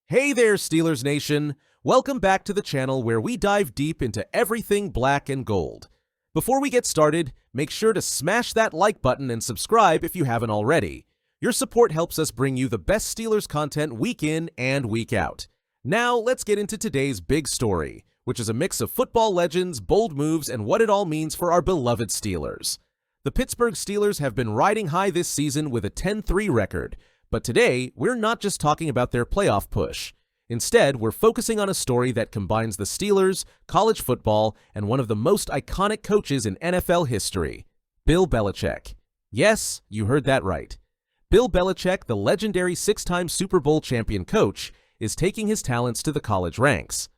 Hey there, Steelers Nation! Welcome back to the channel where we dive deep into everything black and gold. Before we get started, make sure to smash that like button and subscribe if you haven't already. Your support helps us bring you the best Steelers content week in and week out. Now, let's get into today's big story, which is a mix of football legends, bold moves, and what it all means for our beloved Steelers. The Pittsburgh Steelers have been riding high this season with a 10-3 record, but today, we're not just talking about their playoff push. Instead, we're focusing on a story that combines the Steelers, college football, and one of the most iconic coaches in NFL history, Bill Belichick. Yes, you heard that right. Bill Belichick, the legendary six-time Super Bowl champion coach, is taking his talents to the college ranks.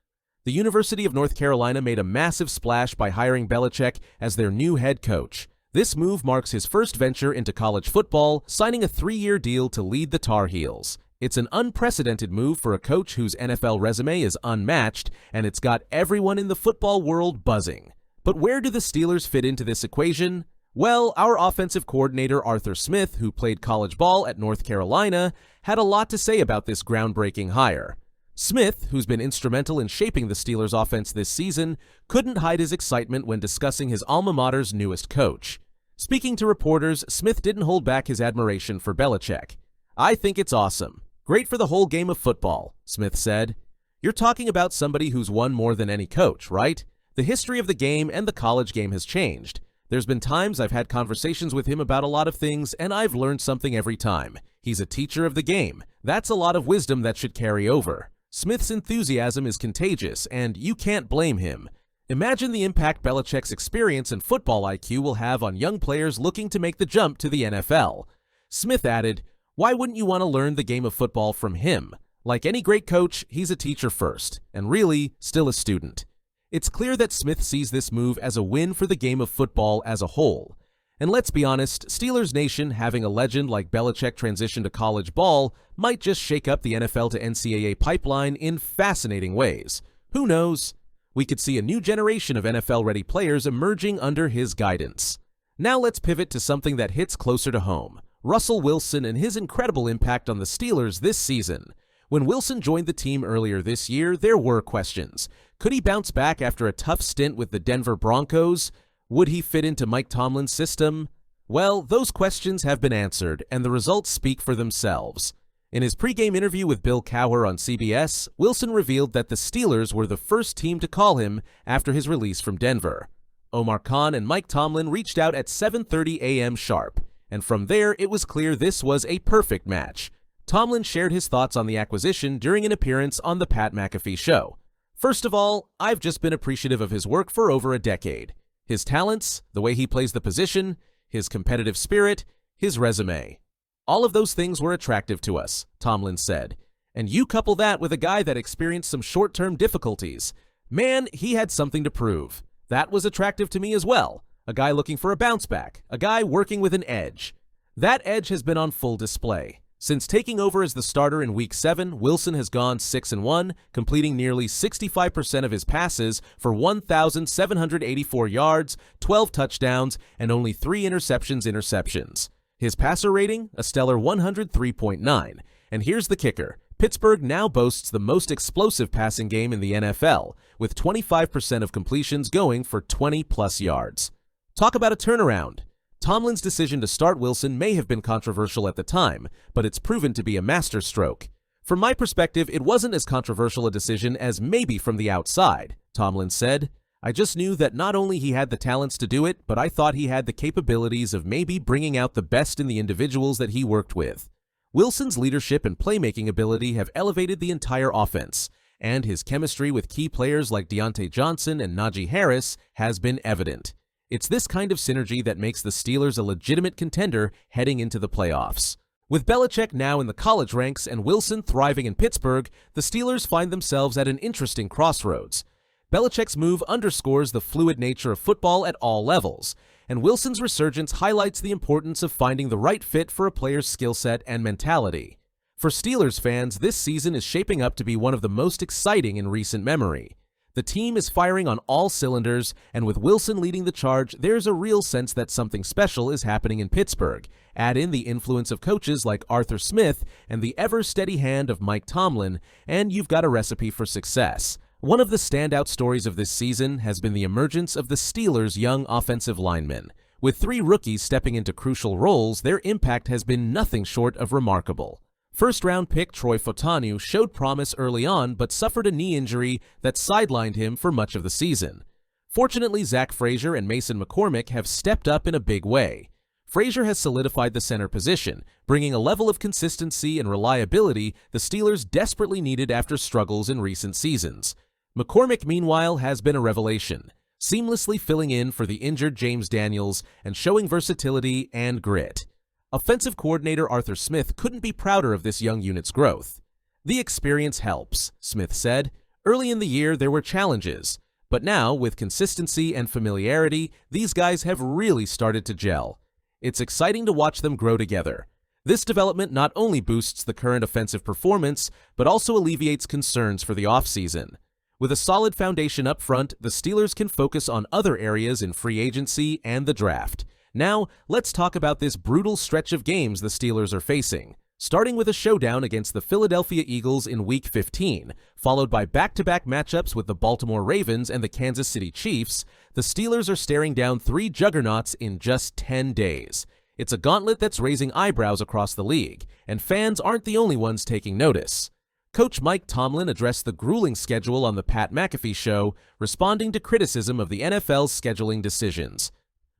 The University of North Carolina made a massive splash by hiring Belichick as their new head coach. This move marks his first venture into college football, signing a 3-year deal to lead the Tar Heels. It's an unprecedented move for a coach whose NFL resume is unmatched, and it's got everyone in the football world buzzing. But where do the Steelers fit into this equation? Well, our offensive coordinator Arthur Smith, who played college ball at North Carolina, had a lot to say about this groundbreaking hire. Smith, who's been instrumental in shaping the Steelers' offense this season, couldn't hide his excitement when discussing his alma mater's newest coach. Speaking to reporters, Smith didn't hold back his admiration for Belichick. "I think it's awesome. Great for the whole game of football," Smith said. "You're talking about somebody who's won more than any coach, right? The history of the game and the college game has changed. There's been times I've had conversations with him about a lot of things, and I've learned something every time. He's a teacher of the game. That's a lot of wisdom that should carry over." Smith's enthusiasm is contagious, and you can't blame him. Imagine the impact Belichick's experience and football IQ will have on young players looking to make the jump to the NFL. Smith added, "Why wouldn't you want to learn the game of football from him? Like any great coach, he's a teacher first, and really, still a student." It's clear that Smith sees this move as a win for the game of football as a whole. And let's be honest, Steelers Nation having a legend like Belichick transition to college ball might just shake up the NFL to NCAA pipeline in fascinating ways. Who knows? We could see a new generation of NFL-ready players emerging under his guidance. Now let's pivot to something that hits closer to home: Russell Wilson and his incredible impact on the Steelers this season. When Wilson joined the team earlier this year, there were questions. Could he bounce back after a tough stint with the Denver Broncos? Would he fit into Mike Tomlin's system? Well, those questions have been answered, and the results speak for themselves. In his pregame interview with Bill Cowher on CBS, Wilson revealed that the Steelers were the first team to call him after his release from Denver. Omar Khan and Mike Tomlin reached out at 7:30 a.m. sharp, and from there it was clear this was a perfect match. Tomlin shared his thoughts on the acquisition during an appearance on The Pat McAfee Show. "First of all, I've just been appreciative of his work for over a decade. His talents, the way he plays the position, his competitive spirit, his resume. All of those things were attractive to us," Tomlin said. "And you couple that with a guy that experienced some short-term difficulties. Man, he had something to prove. That was attractive to me as well. A guy looking for a bounce back, a guy working with an edge. That edge has been on full display. Since taking over as the starter in Week 7, Wilson has gone 6-1, completing nearly 65% of his passes for 1,784 yards, 12 touchdowns, and only 3 interceptions. His passer rating, a stellar 103.9. And here's the kicker: Pittsburgh now boasts the most explosive passing game in the NFL, with 25% of completions going for 20-plus yards. Talk about a turnaround. Tomlin's decision to start Wilson may have been controversial at the time, but it's proven to be a masterstroke. "From my perspective, it wasn't as controversial a decision as maybe from the outside," Tomlin said. "I just knew that not only he had the talents to do it, but I thought he had the capabilities of maybe bringing out the best in the individuals that he worked with." Wilson's leadership and playmaking ability have elevated the entire offense, and his chemistry with key players like Deontay Johnson and Najee Harris has been evident. It's this kind of synergy that makes the Steelers a legitimate contender heading into the playoffs. With Belichick now in the college ranks and Wilson thriving in Pittsburgh, the Steelers find themselves at an interesting crossroads. Belichick's move underscores the fluid nature of football at all levels, and Wilson's resurgence highlights the importance of finding the right fit for a player's skill set and mentality. For Steelers fans, this season is shaping up to be one of the most exciting in recent memory. The team is firing on all cylinders, and with Wilson leading the charge, there's a real sense that something special is happening in Pittsburgh. Add in the influence of coaches like Arthur Smith and the ever-steady hand of Mike Tomlin, and you've got a recipe for success. One of the standout stories of this season has been the emergence of the Steelers' young offensive linemen. With 3 rookies stepping into crucial roles, their impact has been nothing short of remarkable. First-round pick Troy Fautanu showed promise early on but suffered a knee injury that sidelined him for much of the season. Fortunately, Zach Frazier and Mason McCormick have stepped up in a big way. Frazier has solidified the center position, bringing a level of consistency and reliability the Steelers desperately needed after struggles in recent seasons. McCormick, meanwhile, has been a revelation, seamlessly filling in for the injured James Daniels and showing versatility and grit. Offensive coordinator Arthur Smith couldn't be prouder of this young unit's growth. "The experience helps," Smith said. "Early in the year, there were challenges. But now, with consistency and familiarity, these guys have really started to gel. It's exciting to watch them grow together. This development not only boosts the current offensive performance, but also alleviates concerns for the offseason. With a solid foundation up front, the Steelers can focus on other areas in free agency and the draft. Now, let's talk about this brutal stretch of games the Steelers are facing, starting with a showdown against the Philadelphia Eagles in Week 15, followed by back-to-back matchups with the Baltimore Ravens and the Kansas City Chiefs. The Steelers are staring down 3 juggernauts in just 10 days. It's a gauntlet that's raising eyebrows across the league, and fans aren't the only ones taking notice. Coach Mike Tomlin addressed the grueling schedule on the Pat McAfee Show, responding to criticism of the NFL's scheduling decisions.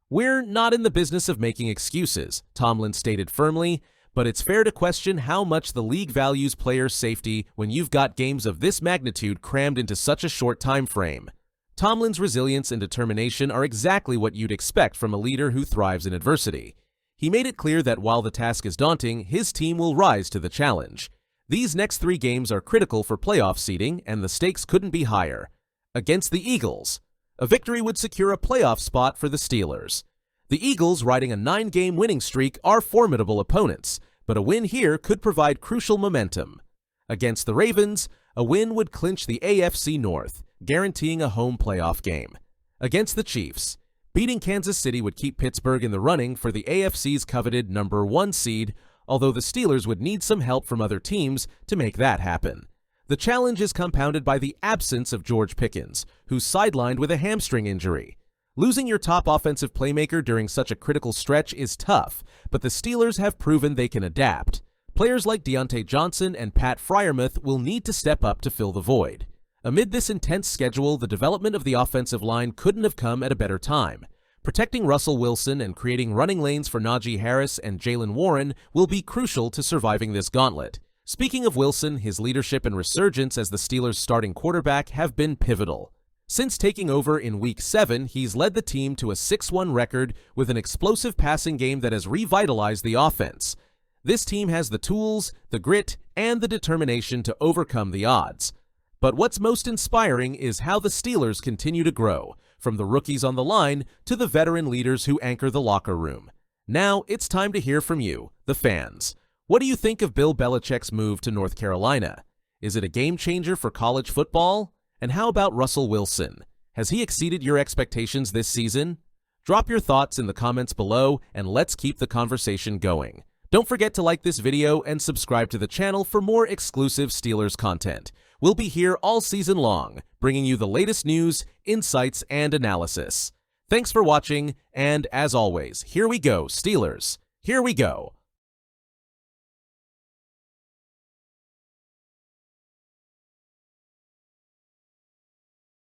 "We're not in the business of making excuses," Tomlin stated firmly, "but it's fair to question how much the league values players' safety when you've got games of this magnitude crammed into such a short time frame." Tomlin's resilience and determination are exactly what you'd expect from a leader who thrives in adversity. He made it clear that while the task is daunting, his team will rise to the challenge. These next 3 games are critical for playoff seeding, and the stakes couldn't be higher. Against the Eagles, a victory would secure a playoff spot for the Steelers. The Eagles, riding a 9-game winning streak, are formidable opponents, but a win here could provide crucial momentum. Against the Ravens, a win would clinch the AFC North, guaranteeing a home playoff game. Against the Chiefs, beating Kansas City would keep Pittsburgh in the running for the AFC's coveted number 1 seed, although the Steelers would need some help from other teams to make that happen. The challenge is compounded by the absence of George Pickens, who's sidelined with a hamstring injury. Losing your top offensive playmaker during such a critical stretch is tough, but the Steelers have proven they can adapt. Players like Deontay Johnson and Pat Freiermuth will need to step up to fill the void. Amid this intense schedule, the development of the offensive line couldn't have come at a better time. Protecting Russell Wilson and creating running lanes for Najee Harris and Jaylen Warren will be crucial to surviving this gauntlet. Speaking of Wilson, his leadership and resurgence as the Steelers' starting quarterback have been pivotal. Since taking over in Week 7, he's led the team to a 6-1 record with an explosive passing game that has revitalized the offense. This team has the tools, the grit, and the determination to overcome the odds. But what's most inspiring is how the Steelers continue to grow, from the rookies on the line to the veteran leaders who anchor the locker room. Now, it's time to hear from you, the fans. What do you think of Bill Belichick's move to North Carolina? Is it a game changer for college football? And how about Russell Wilson? Has he exceeded your expectations this season? Drop your thoughts in the comments below, and let's keep the conversation going. Don't forget to like this video and subscribe to the channel for more exclusive Steelers content. We'll be here all season long, bringing you the latest news, insights, and analysis. Thanks for watching, and as always, here we go, Steelers. Here we go.